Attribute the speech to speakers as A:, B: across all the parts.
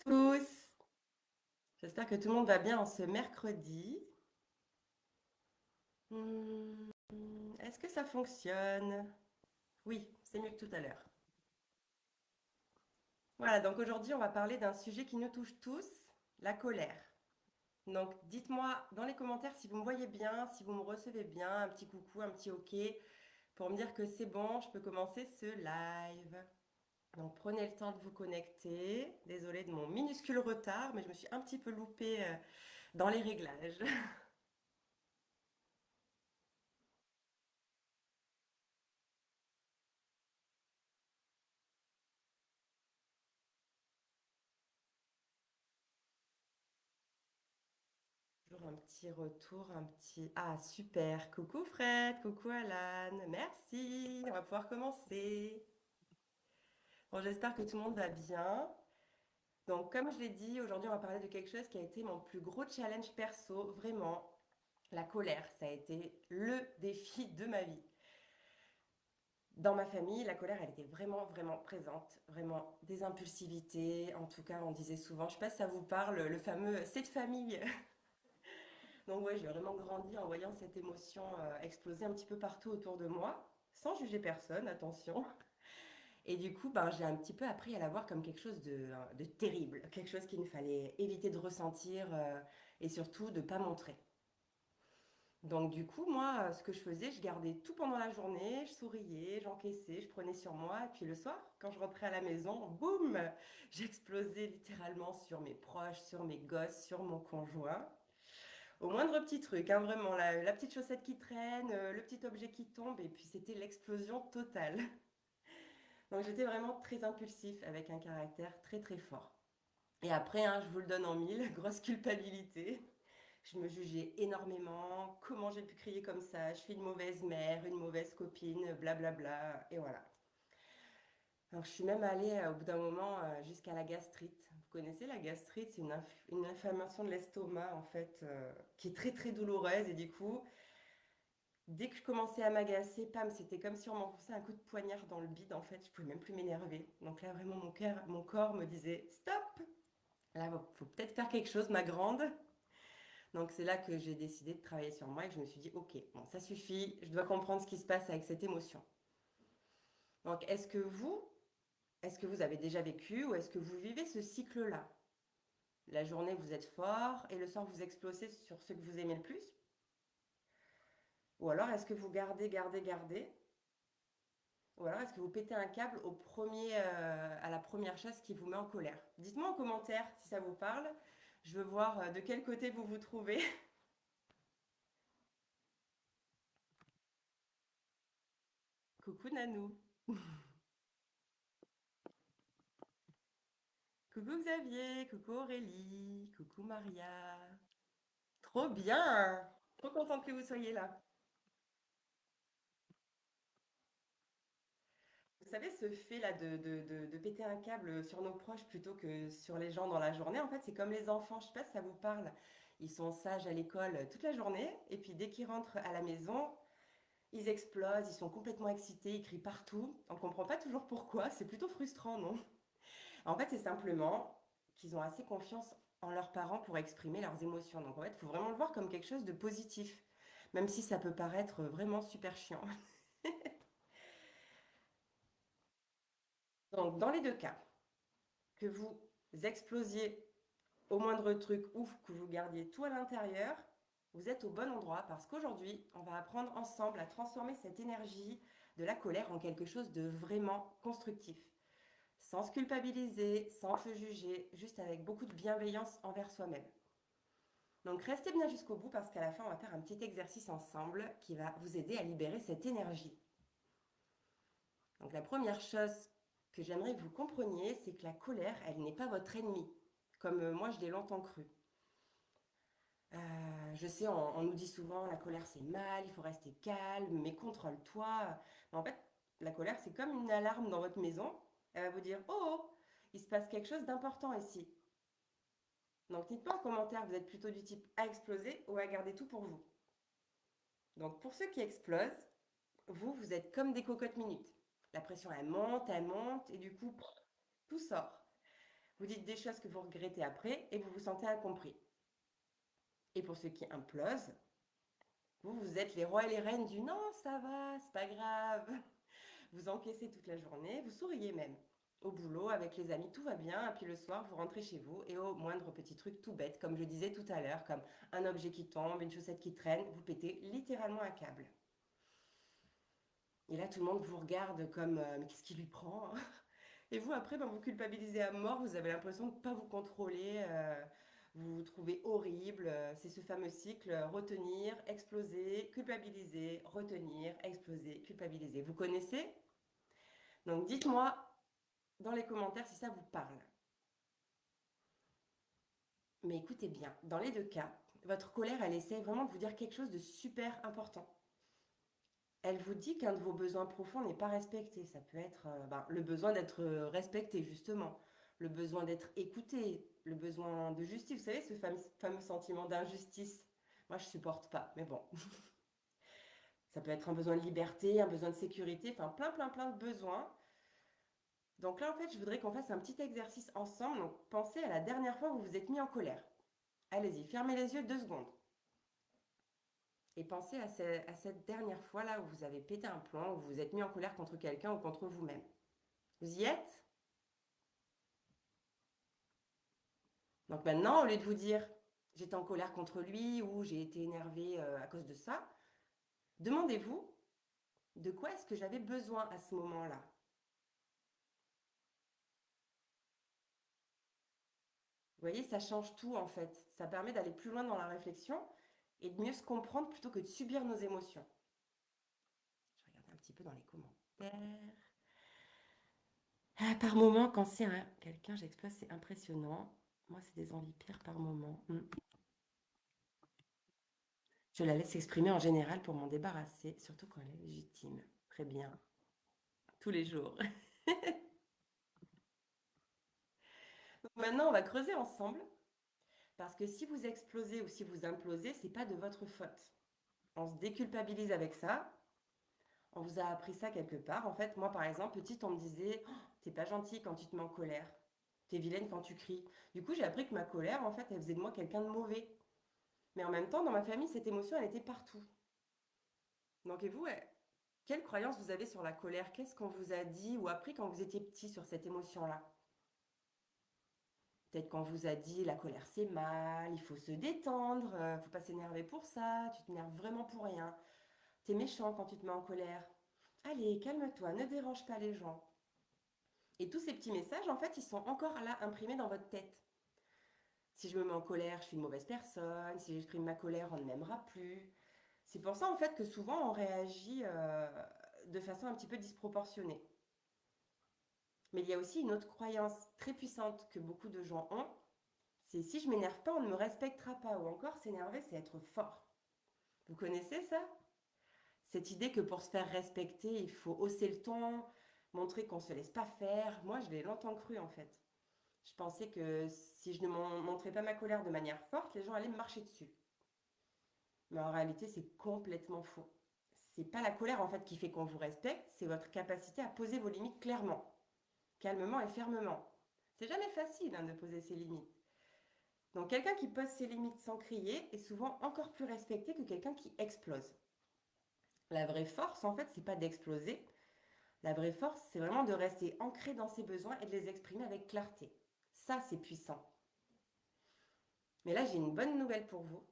A: Tous, j'espère que tout le monde va bien en ce mercredi. Hmm, Est-ce que ça fonctionne? Oui, c'est mieux que tout à l'heure. Voilà, donc aujourd'hui on va parler d'un sujet qui nous touche tous, la colère. Donc dites-moi dans les commentaires si vous me voyez bien, si vous me recevez bien, un petit coucou, un petit OK pour me dire que c'est bon, je peux commencer ce live. Donc prenez le temps de vous connecter. Désolée de mon minuscule retard, mais je me suis un petit peu loupée dans les réglages. Toujours un petit retour, un petit... Ah, super. Coucou Fred, coucou Alan. Merci. On va pouvoir commencer. Bon, j'espère que tout le monde va bien. Donc, comme je l'ai dit, aujourd'hui, on va parler de quelque chose qui a été mon plus gros challenge perso, vraiment. La colère, ça a été le défi de ma vie. Dans ma famille, la colère, elle était vraiment, vraiment présente. Vraiment des impulsivités. En tout cas, on disait souvent, je sais pas si ça vous parle, le fameux c'est de famille. Donc ouais, j'ai vraiment grandi en voyant cette émotion exploser un petit peu partout autour de moi, sans juger personne, attention. Et du coup, ben, j'ai un petit peu appris à la voir comme quelque chose de terrible, quelque chose qu'il ne fallait éviter de ressentir et surtout de ne pas montrer. Donc du coup, moi, ce que je faisais, je gardais tout pendant la journée, je souriais, j'encaissais, je prenais sur moi, et puis le soir, quand je rentrais à la maison, boum, j'explosais littéralement sur mes proches, sur mes gosses, sur mon conjoint. Au moindre petit truc, hein, vraiment, la petite chaussette qui traîne, le petit objet qui tombe, et puis c'était l'explosion totale. Donc j'étais vraiment très impulsif, avec un caractère très très fort. Et après, hein, je vous le donne en mille, grosse culpabilité. Je me jugeais énormément, comment j'ai pu crier comme ça, je suis une mauvaise mère, une mauvaise copine, blablabla, et voilà. Alors je suis même allée au bout d'un moment jusqu'à la gastrite. Vous connaissez la gastrite, c'est une inflammation de l'estomac en fait qui est très très douloureuse et du coup dès que je commençais à m'agacer, pam, c'était comme si on m'enfonçait un coup de poignard dans le bide, en fait, je pouvais même plus m'énerver. Donc là, vraiment, mon corps me disait, stop, là, faut peut-être faire quelque chose, ma grande. Donc c'est là que j'ai décidé de travailler sur moi et que je me suis dit, ok, bon, ça suffit, je dois comprendre ce qui se passe avec cette émotion. Donc est-ce que vous avez déjà vécu ou est-ce que vous vivez ce cycle-là? La journée, vous êtes fort et le soir, vous explosez sur ce que vous aimez le plus? Ou alors, est-ce que vous gardez ou alors est-ce que vous pétez un câble à la première chose qui vous met en colère? Dites-moi en commentaire si ça vous parle. Je veux voir de quel côté vous vous trouvez. Coucou Nanou. Coucou Xavier. Coucou Aurélie. Coucou Maria. Trop bien. Trop contente que vous soyez là. Vous savez, ce fait-là de péter un câble sur nos proches plutôt que sur les gens dans la journée, en fait, c'est comme les enfants. Je sais pas si ça vous parle. Ils sont sages à l'école toute la journée et puis dès qu'ils rentrent à la maison, ils explosent, ils sont complètement excités, ils crient partout. On ne comprend pas toujours pourquoi, c'est plutôt frustrant, non? En fait, c'est simplement qu'ils ont assez confiance en leurs parents pour exprimer leurs émotions. Donc en fait, il faut vraiment le voir comme quelque chose de positif, même si ça peut paraître vraiment super chiant. Donc dans les deux cas, que vous explosiez au moindre truc ou que vous gardiez tout à l'intérieur, vous êtes au bon endroit parce qu'aujourd'hui, on va apprendre ensemble à transformer cette énergie de la colère en quelque chose de vraiment constructif. Sans se culpabiliser, sans se juger, juste avec beaucoup de bienveillance envers soi-même. Donc restez bien jusqu'au bout parce qu'à la fin, on va faire un petit exercice ensemble qui va vous aider à libérer cette énergie. Donc la première chose que j'aimerais que vous compreniez, c'est que la colère, elle n'est pas votre ennemi, comme moi je l'ai longtemps cru. Je sais, on nous dit souvent la colère c'est mal, il faut rester calme, mais contrôle-toi. Mais en fait, la colère c'est comme une alarme dans votre maison. Elle va vous dire oh, oh, il se passe quelque chose d'important ici. Donc dites-moi en commentaire, vous êtes plutôt du type à exploser ou à garder tout pour vous. Donc pour ceux qui explosent, vous êtes comme des cocottes minutes. La pression elle monte, et du coup, tout sort. Vous dites des choses que vous regrettez après et vous vous sentez incompris. Et pour ceux qui implosent, vous êtes les rois et les reines du non, ça va, c'est pas grave. Vous encaissez toute la journée, vous souriez même. Au boulot, avec les amis, tout va bien. Et puis le soir, vous rentrez chez vous et au moindre petit truc tout bête, comme je disais tout à l'heure, comme un objet qui tombe, une chaussette qui traîne, vous pétez littéralement un câble. Et là, tout le monde vous regarde comme mais qu'est-ce qui lui prend, hein? Et vous, après, ben, vous culpabilisez à mort, vous avez l'impression de ne pas vous contrôler, vous vous trouvez horrible. C'est ce fameux cycle retenir, exploser, culpabiliser, retenir, exploser, culpabiliser. Vous connaissez? Donc dites-moi dans les commentaires si ça vous parle. Mais écoutez bien, dans les deux cas, votre colère, elle essaie vraiment de vous dire quelque chose de super important. Elle vous dit qu'un de vos besoins profonds n'est pas respecté. Ça peut être ben, le besoin d'être respecté, justement, le besoin d'être écouté, le besoin de justice. Vous savez, ce fameux sentiment d'injustice. Moi, je supporte pas, mais bon. Ça peut être un besoin de liberté, un besoin de sécurité, enfin plein de besoins. Donc là, en fait, je voudrais qu'on fasse un petit exercice ensemble. Donc, pensez à la dernière fois où vous vous êtes mis en colère. Allez-y, fermez les yeux 2 secondes. Et pensez à cette dernière fois-là où vous avez pété un plomb, où vous vous êtes mis en colère contre quelqu'un ou contre vous-même. Vous y êtes? Donc maintenant, au lieu de vous dire j'étais en colère contre lui ou j'ai été énervée à cause de ça, demandez-vous de quoi est-ce que j'avais besoin à ce moment-là. Vous voyez, ça change tout en fait. Ça permet d'aller plus loin dans la réflexion et de mieux se comprendre plutôt que de subir nos émotions. Je regarde un petit peu dans les commentaires. Ah, par moment, quand c'est quelqu'un, j'explose, c'est impressionnant. Moi, c'est des envies pires par moment. Je la laisse s'exprimer en général pour m'en débarrasser, surtout quand elle est légitime. Très bien. Tous les jours. Donc maintenant, on va creuser ensemble. Parce que si vous explosez ou si vous implosez, c'est pas de votre faute. On se déculpabilise avec ça. On vous a appris ça quelque part. En fait, moi, par exemple, petite, on me disait oh, t'es pas gentil quand tu te mets en colère. T'es vilaine quand tu cries. Du coup, j'ai appris que ma colère, en fait, elle faisait de moi quelqu'un de mauvais. Mais en même temps, dans ma famille, cette émotion, elle était partout. Donc, et vous, quelle croyance vous avez sur la colère? Qu'est-ce qu'on vous a dit ou appris quand vous étiez petit sur cette émotion-là? Peut-être qu'on vous a dit la colère c'est mal, il faut se détendre, faut pas s'énerver pour ça, tu t'énerves vraiment pour rien. T'es méchant quand tu te mets en colère. Allez, calme-toi, ne dérange pas les gens. Et tous ces petits messages, en fait, ils sont encore là imprimés dans votre tête. Si je me mets en colère, je suis une mauvaise personne. Si j'exprime ma colère, on ne m'aimera plus. C'est pour ça, en fait, que souvent on réagit de façon un petit peu disproportionnée. Mais il y a aussi une autre croyance très puissante que beaucoup de gens ont, c'est si je m'énerve pas, on ne me respectera pas. Ou encore, s'énerver, c'est être fort. Vous connaissez ça? Cette idée que pour se faire respecter, il faut hausser le ton, montrer qu'on ne se laisse pas faire. Moi, je l'ai longtemps cru en fait. Je pensais que si je ne montrais pas ma colère de manière forte, les gens allaient me marcher dessus. Mais en réalité, c'est complètement faux. C'est pas la colère en fait qui fait qu'on vous respecte, c'est votre capacité à poser vos limites clairement, calmement et fermement. C'est jamais facile hein, de poser ses limites. Donc quelqu'un qui pose ses limites sans crier est souvent encore plus respecté que quelqu'un qui explose. La vraie force, en fait, c'est pas d'exploser. La vraie force, c'est vraiment de rester ancré dans ses besoins et de les exprimer avec clarté. Ça, c'est puissant. Mais là, j'ai une bonne nouvelle pour vous.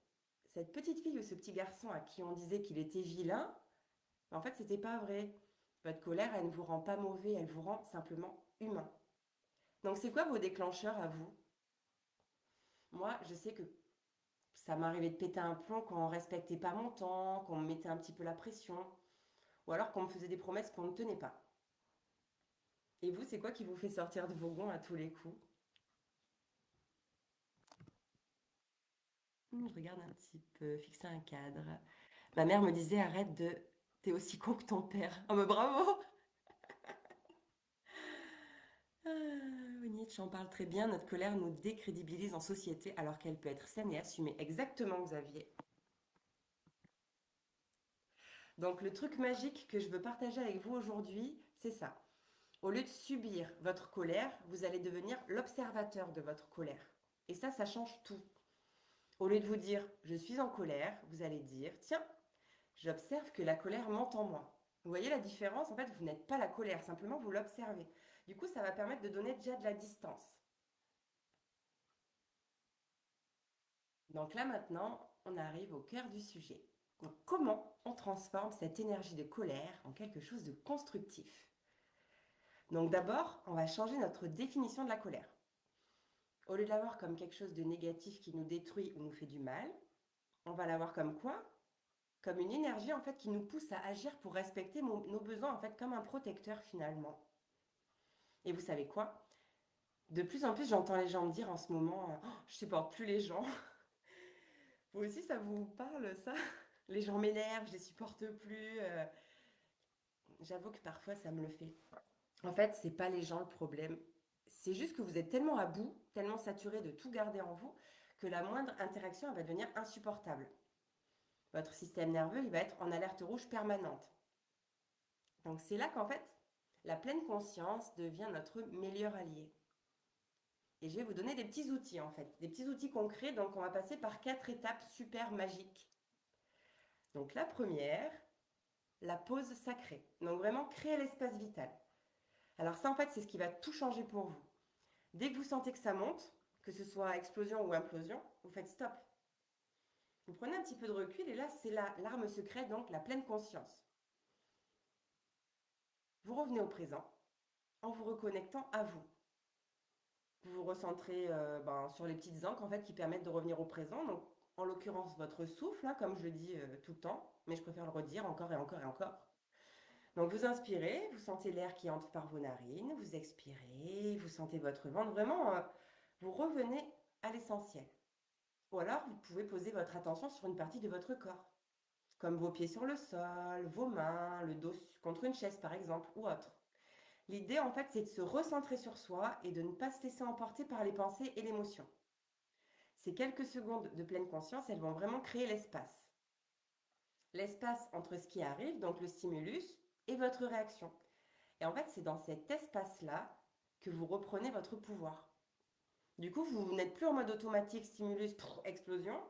A: Cette petite fille ou ce petit garçon à qui on disait qu'il était vilain, en fait, c'était pas vrai. Votre colère, elle ne vous rend pas mauvais, elle vous rend simplement humain. Donc, c'est quoi vos déclencheurs à vous? Moi, je sais que ça m'arrivait de péter un plomb quand on respectait pas mon temps, qu'on me mettait un petit peu la pression, ou alors qu'on me faisait des promesses qu'on ne tenait pas. Et vous, c'est quoi qui vous fait sortir de vos gonds à tous les coups? Je regarde un petit peu, fixer un cadre. Ma mère me disait arrête de. T'es aussi con que ton père. Oh, mais bravo! Ah, Nietzsche en parle très bien. Notre colère nous décrédibilise en société alors qu'elle peut être saine et assumée. Exactement, Xavier. Donc, le truc magique que je veux partager avec vous aujourd'hui, c'est ça. Au lieu de subir votre colère, vous allez devenir l'observateur de votre colère. Et ça change tout. Au lieu de vous dire je suis en colère, vous allez dire tiens, j'observe que la colère monte en moi. Vous voyez la différence? En fait, vous n'êtes pas la colère, simplement vous l'observez. Du coup, ça va permettre de donner déjà de la distance. Donc là maintenant, on arrive au cœur du sujet. Donc, comment on transforme cette énergie de colère en quelque chose de constructif? Donc d'abord, on va changer notre définition de la colère. Au lieu de la voir comme quelque chose de négatif qui nous détruit ou nous fait du mal, on va la voir comme quoi? Comme une énergie en fait qui nous pousse à agir pour respecter nos besoins en fait comme un protecteur finalement. Et vous savez quoi? De plus en plus, j'entends les gens me dire en ce moment, oh, je supporte plus les gens. Vous aussi, ça vous parle ça? Les gens m'énervent, je les supporte plus. J'avoue que parfois, ça me le fait. En fait, c'est pas les gens le problème. C'est juste que vous êtes tellement à bout, tellement saturé de tout garder en vous, que la moindre interaction elle va devenir insupportable. Votre système nerveux, il va être en alerte rouge permanente. Donc c'est là qu'en fait, la pleine conscience devient notre meilleur allié. Et je vais vous donner des petits outils en fait, des petits outils concrets. Donc on va passer par 4 étapes super magiques. Donc la première, la pause sacrée. Donc vraiment créer l'espace vital. Alors ça en fait, c'est ce qui va tout changer pour vous. Dès que vous sentez que ça monte, que ce soit explosion ou implosion, vous faites stop. Vous prenez un petit peu de recul et là, c'est l'arme secrète, donc la pleine conscience. Vous revenez au présent en vous reconnectant à vous. Vous vous recentrez sur les petites ancres en fait, qui permettent de revenir au présent. Donc, en l'occurrence, votre souffle, hein, comme je le dis tout le temps, mais je préfère le redire encore et encore et encore. Donc, vous inspirez, vous sentez l'air qui entre par vos narines, vous expirez, vous sentez votre ventre. Vraiment, vous revenez à l'essentiel. Ou alors, vous pouvez poser votre attention sur une partie de votre corps, comme vos pieds sur le sol, vos mains, le dos contre une chaise par exemple, ou autre. L'idée en fait c'est de se recentrer sur soi et de ne pas se laisser emporter par les pensées et l'émotion. Ces quelques secondes de pleine conscience, elles vont vraiment créer l'espace. L'espace entre ce qui arrive, donc le stimulus, et votre réaction. Et en fait c'est dans cet espace-là que vous reprenez votre pouvoir. Du coup, vous n'êtes plus en mode automatique, stimulus, explosion.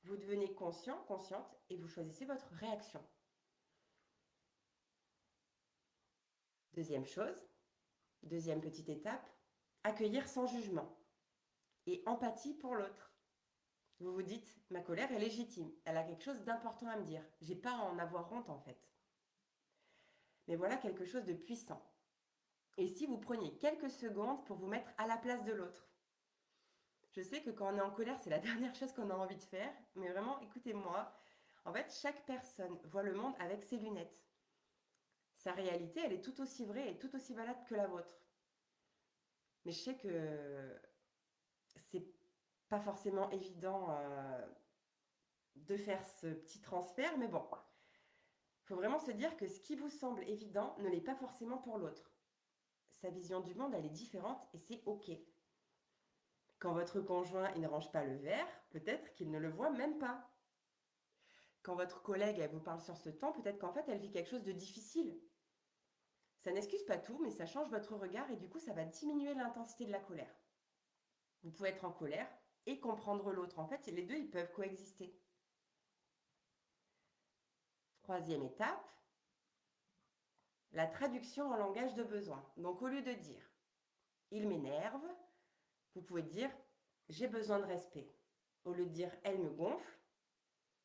A: Vous devenez conscient, consciente, et vous choisissez votre réaction. Deuxième chose, deuxième petite étape, accueillir sans jugement et empathie pour l'autre. Vous vous dites, ma colère est légitime, elle a quelque chose d'important à me dire. J'ai pas à en avoir honte en fait. Mais voilà quelque chose de puissant. Et si vous preniez quelques secondes pour vous mettre à la place de l'autre? Je sais que quand on est en colère, c'est la dernière chose qu'on a envie de faire, mais vraiment, écoutez-moi. En fait, chaque personne voit le monde avec ses lunettes. Sa réalité, elle est tout aussi vraie et tout aussi valable que la vôtre. Mais je sais que c'est pas forcément évident de faire ce petit transfert, mais bon, il faut vraiment se dire que ce qui vous semble évident ne l'est pas forcément pour l'autre. Sa vision du monde, elle est différente et c'est OK. Quand votre conjoint il ne range pas le verre, peut-être qu'il ne le voit même pas. Quand votre collègue elle vous parle sur ce temps, peut-être qu'en fait elle vit quelque chose de difficile. Ça n'excuse pas tout, mais ça change votre regard et du coup ça va diminuer l'intensité de la colère. Vous pouvez être en colère et comprendre l'autre. En fait, les deux ils peuvent coexister. Troisième étape, la traduction en langage de besoin. Donc au lieu de dire il m'énerve, vous pouvez dire j'ai besoin de respect. Au lieu de dire elle me gonfle,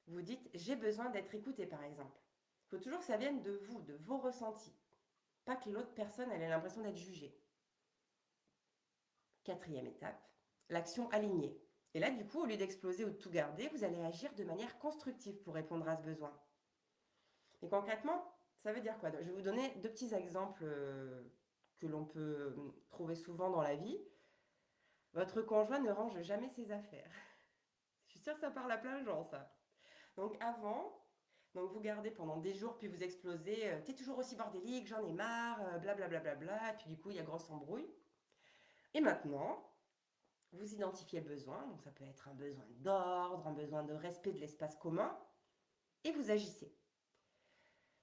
A: vous dites j'ai besoin d'être écouté par exemple. Il faut toujours que ça vienne de vous, de vos ressentis. Pas que l'autre personne elle ait l'impression d'être jugée. Quatrième étape, l'action alignée. Et là du coup, au lieu d'exploser ou de tout garder, vous allez agir de manière constructive pour répondre à ce besoin. Et concrètement, ça veut dire quoi? Je vais vous donner deux petits exemples que l'on peut trouver souvent dans la vie. Votre conjoint ne range jamais ses affaires. Je suis sûre que ça parle à plein de gens, ça. Donc avant, donc vous gardez pendant des jours, puis vous explosez. T'es toujours aussi bordélique, j'en ai marre, blablabla. Bla, bla, bla, bla, et puis du coup, il y a grosse embrouille. Et maintenant, vous identifiez le besoin. Donc ça peut être un besoin d'ordre, un besoin de respect de l'espace commun. Et vous agissez.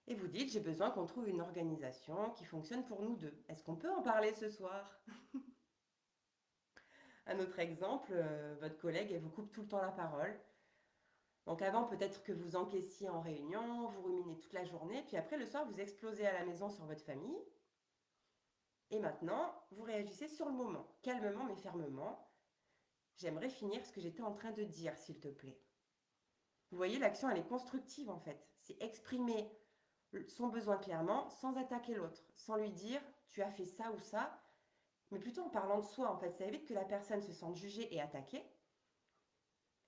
A: Et vous dites, j'ai besoin qu'on trouve une organisation qui fonctionne pour nous deux. Est-ce qu'on peut en parler ce soir? Un autre exemple, votre collègue, elle vous coupe tout le temps la parole. Donc avant, peut-être que vous encaissiez en réunion, vous ruminez toute la journée, puis après, le soir, vous explosez à la maison sur votre famille. Et maintenant, vous réagissez sur le moment, calmement mais fermement. J'aimerais finir ce que j'étais en train de dire, s'il te plaît. Vous voyez, l'action, elle est constructive en fait. C'est exprimer son besoin clairement sans attaquer l'autre, sans lui dire tu as fait ça ou ça, mais plutôt en parlant de soi en fait. Ça évite que la personne se sente jugée et attaquée.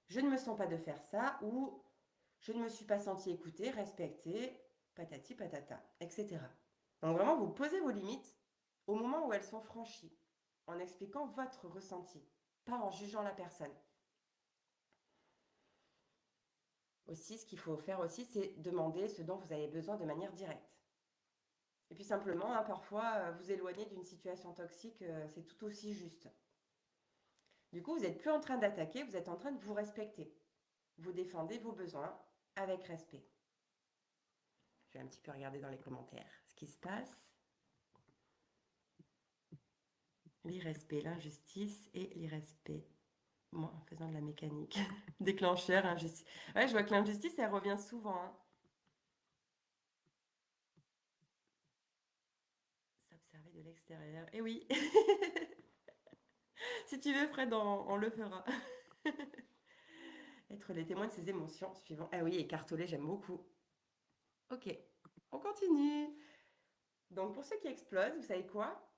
A: Je ne me sens pas de faire ça ou je ne me suis pas senti écoutée, respectée, patati patata, etc. Donc vraiment, vous posez vos limites au moment où elles sont franchies, en expliquant votre ressenti, pas en jugeant la personne. Aussi, ce qu'il faut faire aussi, c'est demander ce dont vous avez besoin de manière directe. Et puis simplement, hein, parfois, vous éloigner d'une situation toxique, c'est tout aussi juste. Du coup, vous n'êtes plus en train d'attaquer, vous êtes en train de vous respecter. Vous défendez vos besoins avec respect. Je vais un petit peu regarder dans les commentaires ce qui se passe. L'irrespect, l'injustice et l'irrespect. Moi, en faisant de la mécanique. Déclencheur, injustice. Ouais, je vois que l'injustice, elle revient souvent, hein. S'observer de l'extérieur. Eh oui. Si tu veux, Fred, on le fera. Être les témoins de ses émotions suivant. Ah oui, écarteler, j'aime beaucoup. Ok, on continue. Donc pour ceux qui explosent, vous savez quoi?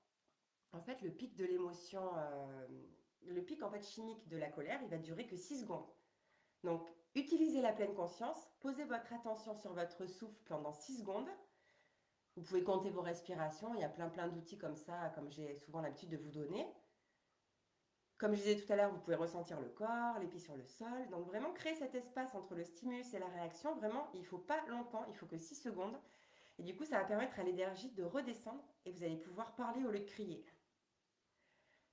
A: En fait, le pic de l'émotion, le pic en fait chimique de la colère, il va durer que 6 secondes. Donc utilisez la pleine conscience, posez votre attention sur votre souffle pendant 6 secondes. Vous pouvez compter vos respirations, il y a plein d'outils comme ça, comme j'ai souvent l'habitude de vous donner. Comme je disais tout à l'heure, vous pouvez ressentir le corps, les pieds sur le sol. Donc vraiment créer cet espace entre le stimulus et la réaction. Vraiment, il ne faut pas longtemps, il faut que 6 secondes. Et du coup, ça va permettre à l'énergie de redescendre et vous allez pouvoir parler au lieu de crier.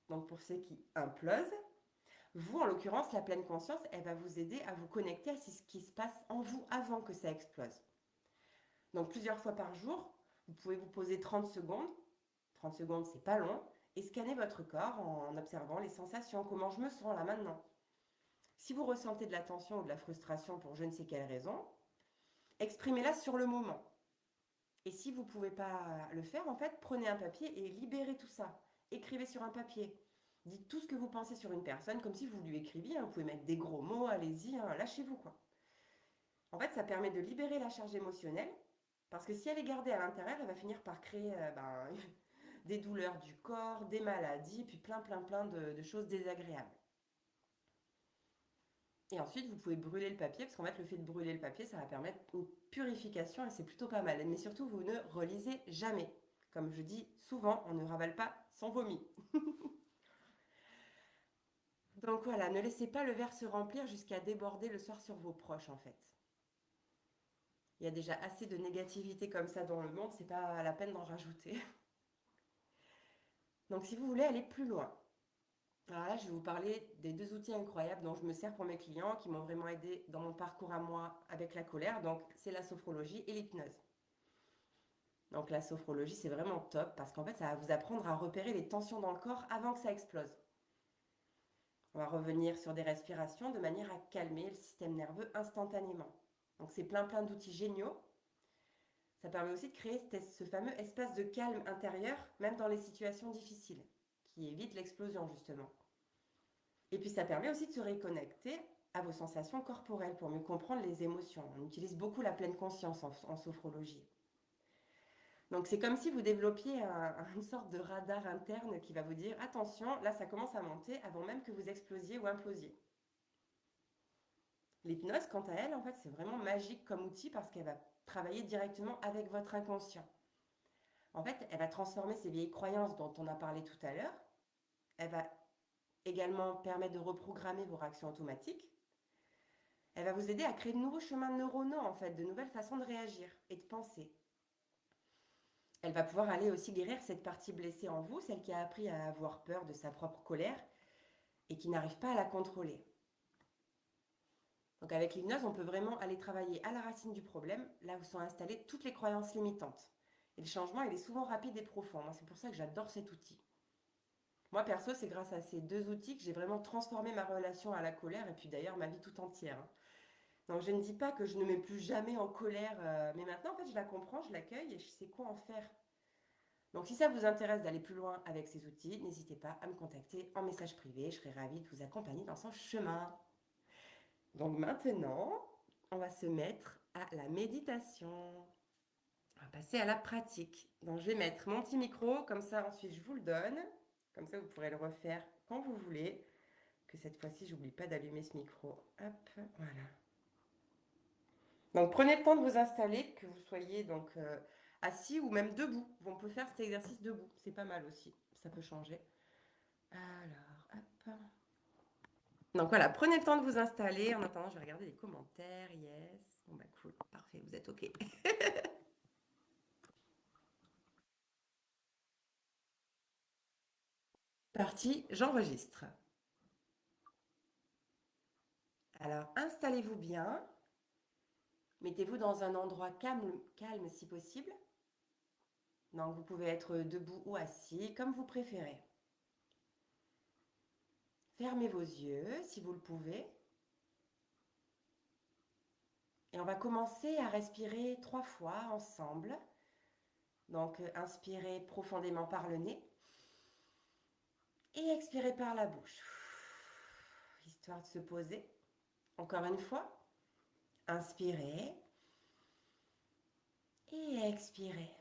A: Donc pour ceux qui implosent, vous, en l'occurrence, la pleine conscience, elle va vous aider à vous connecter à ce qui se passe en vous avant que ça explose. Donc plusieurs fois par jour, vous pouvez vous poser 30 secondes. 30 secondes, c'est pas long. Et scanner votre corps en observant les sensations. Comment je me sens là maintenant? Si vous ressentez de la tension ou de la frustration pour je ne sais quelle raison, exprimez-la sur le moment. Et si vous ne pouvez pas le faire, en fait, prenez un papier et libérez tout ça. Écrivez sur un papier. Dites tout ce que vous pensez sur une personne comme si vous lui écriviez, hein. Vous pouvez mettre des gros mots, allez-y, hein, lâchez-vous quoi. En fait, ça permet de libérer la charge émotionnelle parce que si elle est gardée à l'intérieur, elle va finir par créer des douleurs du corps, des maladies, puis plein de choses désagréables. Et ensuite, vous pouvez brûler le papier, parce qu'en fait, le fait de brûler le papier, ça va permettre une purification et c'est plutôt pas mal. Mais surtout, vous ne relisez jamais. Comme je dis souvent, on ne ravale pas son vomi. Donc voilà, ne laissez pas le verre se remplir jusqu'à déborder le soir sur vos proches, en fait. Il y a déjà assez de négativité comme ça dans le monde, c'est pas la peine d'en rajouter. Donc si vous voulez aller plus loin, alors là, je vais vous parler des deux outils incroyables dont je me sers pour mes clients, qui m'ont vraiment aidé dans mon parcours à moi avec la colère. Donc, c'est la sophrologie et l'hypnose. Donc, la sophrologie, c'est vraiment top parce qu'en fait, ça va vous apprendre à repérer les tensions dans le corps avant que ça explose. On va revenir sur des respirations de manière à calmer le système nerveux instantanément. Donc, c'est plein d'outils géniaux. Ça permet aussi de créer ce fameux espace de calme intérieur, même dans les situations difficiles, qui évite l'explosion justement. Et puis ça permet aussi de se reconnecter à vos sensations corporelles pour mieux comprendre les émotions. On utilise beaucoup la pleine conscience en sophrologie. Donc c'est comme si vous développiez une sorte de radar interne qui va vous dire attention, là ça commence à monter avant même que vous explosiez ou implosiez. L'hypnose, quant à elle, en fait, c'est vraiment magique comme outil parce qu'elle va travailler directement avec votre inconscient. En fait, elle va transformer ces vieilles croyances dont on a parlé tout à l'heure. Elle va également permettre de reprogrammer vos réactions automatiques. Elle va vous aider à créer de nouveaux chemins neuronaux, en fait, de nouvelles façons de réagir et de penser. Elle va pouvoir aller aussi guérir cette partie blessée en vous, celle qui a appris à avoir peur de sa propre colère et qui n'arrive pas à la contrôler. Donc avec l'hypnose, on peut vraiment aller travailler à la racine du problème, là où sont installées toutes les croyances limitantes. Et le changement, il est souvent rapide et profond. Moi, c'est pour ça que j'adore cet outil. Moi, perso, c'est grâce à ces deux outils que j'ai vraiment transformé ma relation à la colère et puis d'ailleurs ma vie tout entière, hein. Donc je ne dis pas que je ne mets plus jamais en colère, mais maintenant, en fait, je la comprends, je l'accueille et je sais quoi en faire. Donc si ça vous intéresse d'aller plus loin avec ces outils, n'hésitez pas à me contacter en message privé, je serai ravie de vous accompagner dans son chemin. Donc maintenant, on va se mettre à la méditation. On va passer à la pratique. Donc je vais mettre mon petit micro, comme ça ensuite je vous le donne. Comme ça vous pourrez le refaire quand vous voulez. Que cette fois-ci, j'oublie pas d'allumer ce micro. Hop, voilà. Donc prenez le temps de vous installer, que vous soyez donc assis ou même debout. On peut faire cet exercice debout, c'est pas mal aussi, ça peut changer. Alors, hop. Donc voilà, prenez le temps de vous installer. En attendant, je vais regarder les commentaires. Yes. Bon bah cool, parfait, vous êtes OK. Parti, j'enregistre. Alors installez-vous bien. Mettez-vous dans un endroit calme, calme si possible. Donc vous pouvez être debout ou assis, comme vous préférez. Fermez vos yeux si vous le pouvez. Et on va commencer à respirer 3 fois ensemble. Donc inspirez profondément par le nez et expirez par la bouche. Histoire de se poser. Encore une fois, inspirez et expirez.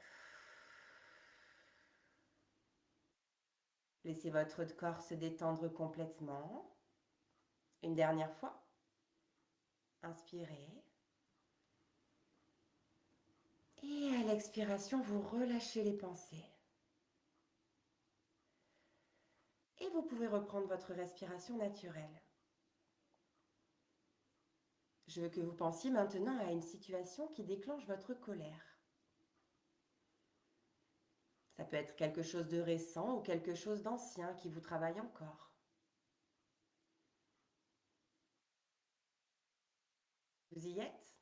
A: Laissez votre corps se détendre complètement. Une dernière fois, inspirez. Et à l'expiration, vous relâchez les pensées. Et vous pouvez reprendre votre respiration naturelle. Je veux que vous pensiez maintenant à une situation qui déclenche votre colère. Ça peut être quelque chose de récent ou quelque chose d'ancien qui vous travaille encore. Vous y êtes?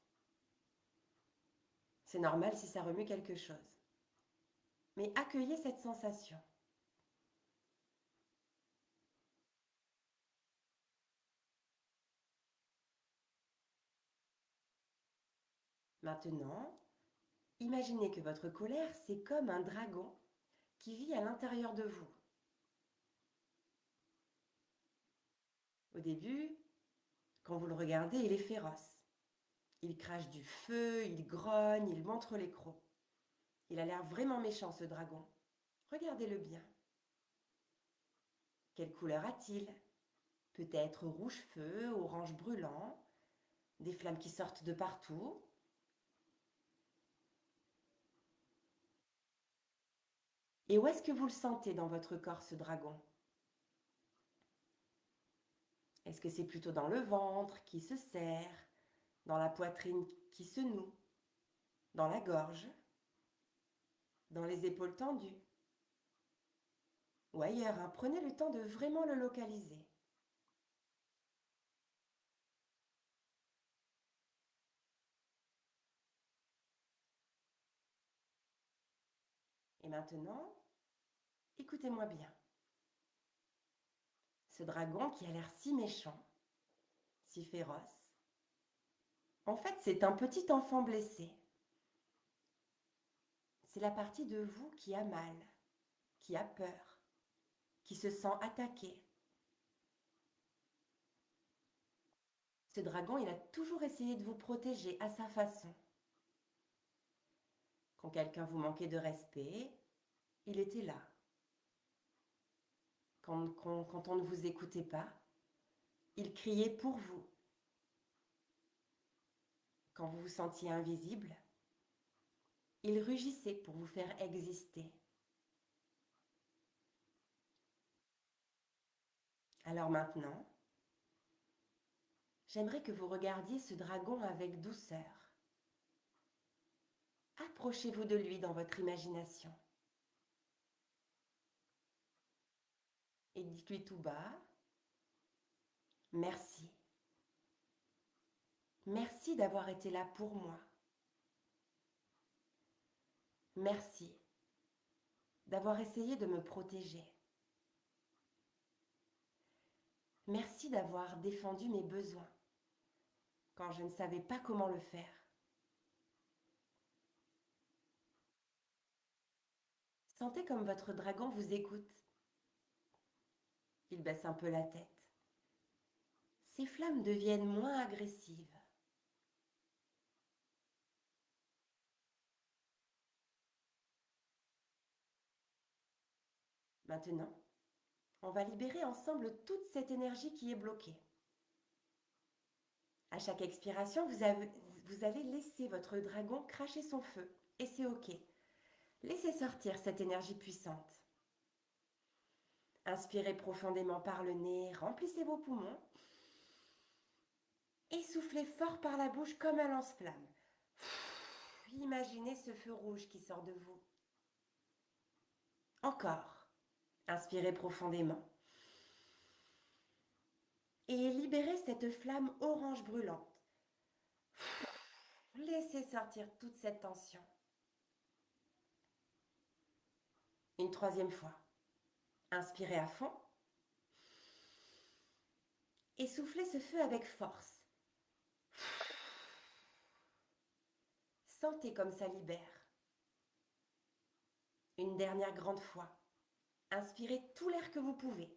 A: C'est normal si ça remue quelque chose. Mais accueillez cette sensation. Maintenant, imaginez que votre colère, c'est comme un dragon qui vit à l'intérieur de vous. Au début, quand vous le regardez, il est féroce. Il crache du feu, il grogne, il montre les crocs. Il a l'air vraiment méchant, ce dragon. Regardez-le bien. Quelle couleur a-t-il? Peut-être rouge feu, orange brûlant, des flammes qui sortent de partout. Et où est-ce que vous le sentez dans votre corps, ce dragon? Est-ce que c'est plutôt dans le ventre qui se serre, dans la poitrine qui se noue, dans la gorge, dans les épaules tendues ou ailleurs, hein? Prenez le temps de vraiment le localiser. Et maintenant, écoutez-moi bien. Ce dragon qui a l'air si méchant, si féroce, en fait, c'est un petit enfant blessé. C'est la partie de vous qui a mal, qui a peur, qui se sent attaqué. Ce dragon, il a toujours essayé de vous protéger à sa façon. Quand quelqu'un vous manquait de respect, il était là. Quand on ne vous écoutait pas, il criait pour vous. Quand vous vous sentiez invisible, il rugissait pour vous faire exister. Alors maintenant, j'aimerais que vous regardiez ce dragon avec douceur. Approchez-vous de lui dans votre imagination. Et dites-lui tout bas, merci. Merci d'avoir été là pour moi. Merci d'avoir essayé de me protéger. Merci d'avoir défendu mes besoins quand je ne savais pas comment le faire. Sentez comme votre dragon vous écoute. Il baisse un peu la tête. Ses flammes deviennent moins agressives. Maintenant, on va libérer ensemble toute cette énergie qui est bloquée. À chaque expiration, vous allez laisser votre dragon cracher son feu. Et c'est OK. Laissez sortir cette énergie puissante. Inspirez profondément par le nez, remplissez vos poumons. Et soufflez fort par la bouche comme un lance-flamme. Imaginez ce feu rouge qui sort de vous. Encore. Inspirez profondément. Et libérez cette flamme orange brûlante. Laissez sortir toute cette tension. Une troisième fois. Inspirez à fond. Et soufflez ce feu avec force. Sentez comme ça libère. Une dernière grande fois. Inspirez tout l'air que vous pouvez.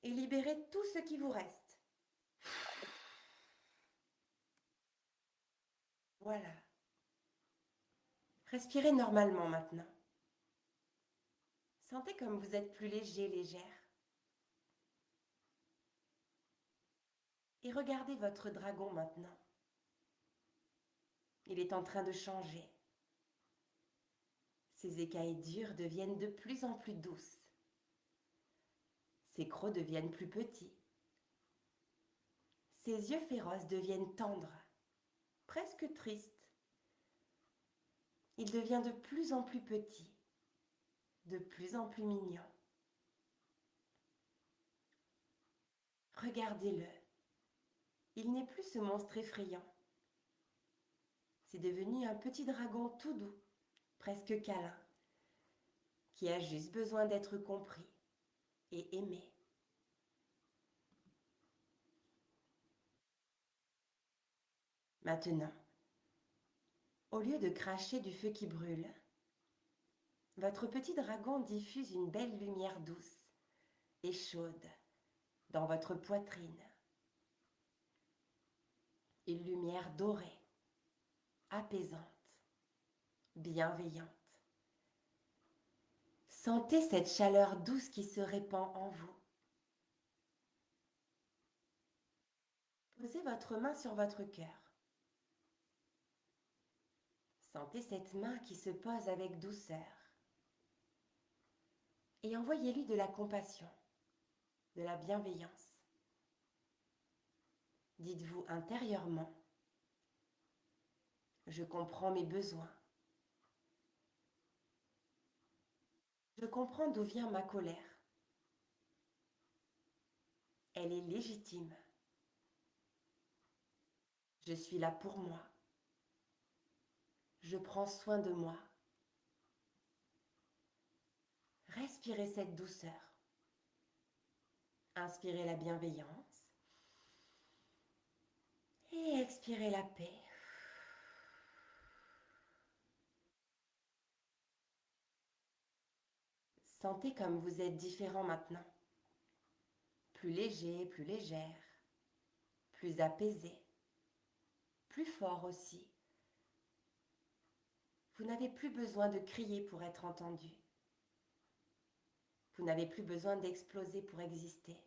A: Et libérez tout ce qui vous reste. Voilà. Respirez normalement maintenant. Sentez comme vous êtes plus léger, légère. Et regardez votre dragon maintenant. Il est en train de changer. Ses écailles dures deviennent de plus en plus douces. Ses crocs deviennent plus petits. Ses yeux féroces deviennent tendres, presque tristes. Il devient de plus en plus petit, de plus en plus mignon. Regardez-le. Il n'est plus ce monstre effrayant. C'est devenu un petit dragon tout doux, presque câlin, qui a juste besoin d'être compris et aimé. Maintenant, au lieu de cracher du feu qui brûle, votre petit dragon diffuse une belle lumière douce et chaude dans votre poitrine. Une lumière dorée, apaisante, bienveillante. Sentez cette chaleur douce qui se répand en vous. Posez votre main sur votre cœur. Sentez cette main qui se pose avec douceur. Et envoyez-lui de la compassion, de la bienveillance. Dites-vous intérieurement, je comprends mes besoins. Je comprends d'où vient ma colère. Elle est légitime. Je suis là pour moi. Je prends soin de moi. Respirez cette douceur. Inspirez la bienveillance et expirez la paix. Sentez comme vous êtes différent maintenant. Plus léger, plus légère, plus apaisé, plus fort aussi. Vous n'avez plus besoin de crier pour être entendu. Vous n'avez plus besoin d'exploser pour exister.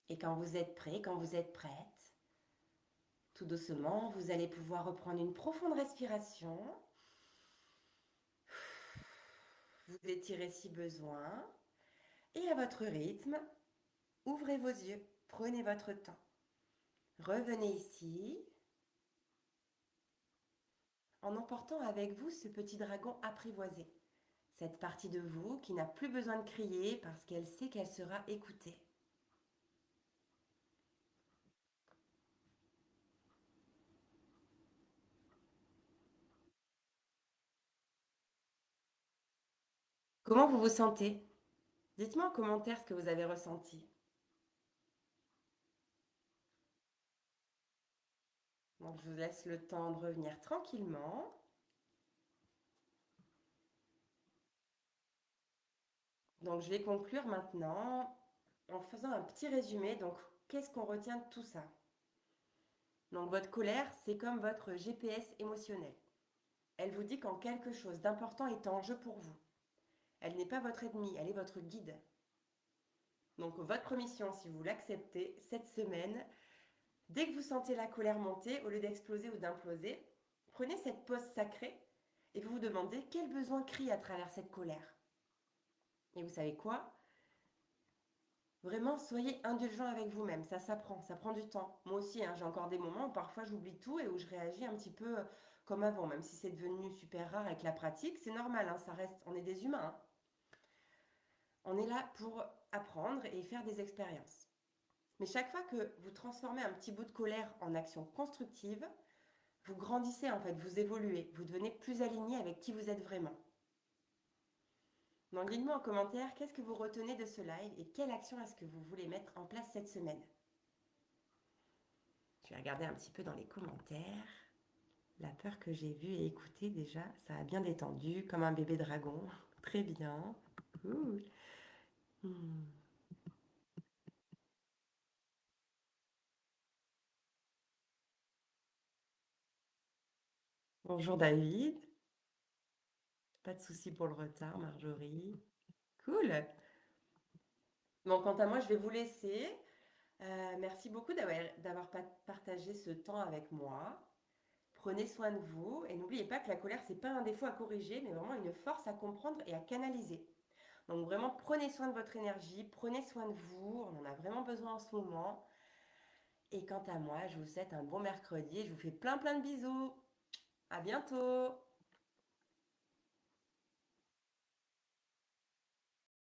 A: Et quand vous êtes prêt, quand vous êtes prête, tout doucement, vous allez pouvoir reprendre une profonde respiration. Vous étirez si besoin. Et à votre rythme, ouvrez vos yeux, prenez votre temps. Revenez ici. en emportant avec vous ce petit dragon apprivoisé, cette partie de vous qui n'a plus besoin de crier parce qu'elle sait qu'elle sera écoutée. Comment vous vous sentez? Dites-moi en commentaire ce que vous avez ressenti. Donc, je vous laisse le temps de revenir tranquillement. Donc, je vais conclure maintenant en faisant un petit résumé. Donc, qu'est-ce qu'on retient de tout ça? Donc, votre colère, c'est comme votre GPS émotionnel. Elle vous dit quand quelque chose d'important est en jeu pour vous. Elle n'est pas votre ennemi, elle est votre guide. Donc, votre mission, si vous l'acceptez, cette semaine, dès que vous sentez la colère monter, au lieu d'exploser ou d'imploser, prenez cette pause sacrée et vous vous demandez quel besoin crie à travers cette colère. Et vous savez quoi? Vraiment, soyez indulgent avec vous-même. Ça s'apprend, ça prend du temps. Moi aussi, hein, j'ai encore des moments où parfois j'oublie tout et où je réagis un petit peu comme avant, même si c'est devenu super rare avec la pratique. C'est normal, hein, ça reste, on est des humains, hein. On est là pour apprendre et faire des expériences. Mais chaque fois que vous transformez un petit bout de colère en action constructive, vous grandissez en fait, vous évoluez, vous devenez plus aligné avec qui vous êtes vraiment. Donc dites-moi en commentaire qu'est-ce que vous retenez de ce live et quelle action est-ce que vous voulez mettre en place cette semaine. Je vais regarder un petit peu dans les commentaires. La peur que j'ai vue et écoutée déjà, ça a bien détendu, comme un bébé dragon. Très bien. Cool. Hmm. Bonjour David. Pas de souci pour le retard, Marjorie. Cool. Bon, quant à moi, je vais vous laisser. Merci beaucoup d'avoir partagé ce temps avec moi. Prenez soin de vous et n'oubliez pas que la colère, c'est pas un défaut à corriger, mais vraiment une force à comprendre et à canaliser. Donc vraiment, prenez soin de votre énergie, prenez soin de vous, on en a vraiment besoin en ce moment. Et quant à moi, je vous souhaite un bon mercredi et je vous fais plein plein de bisous. À bientôt!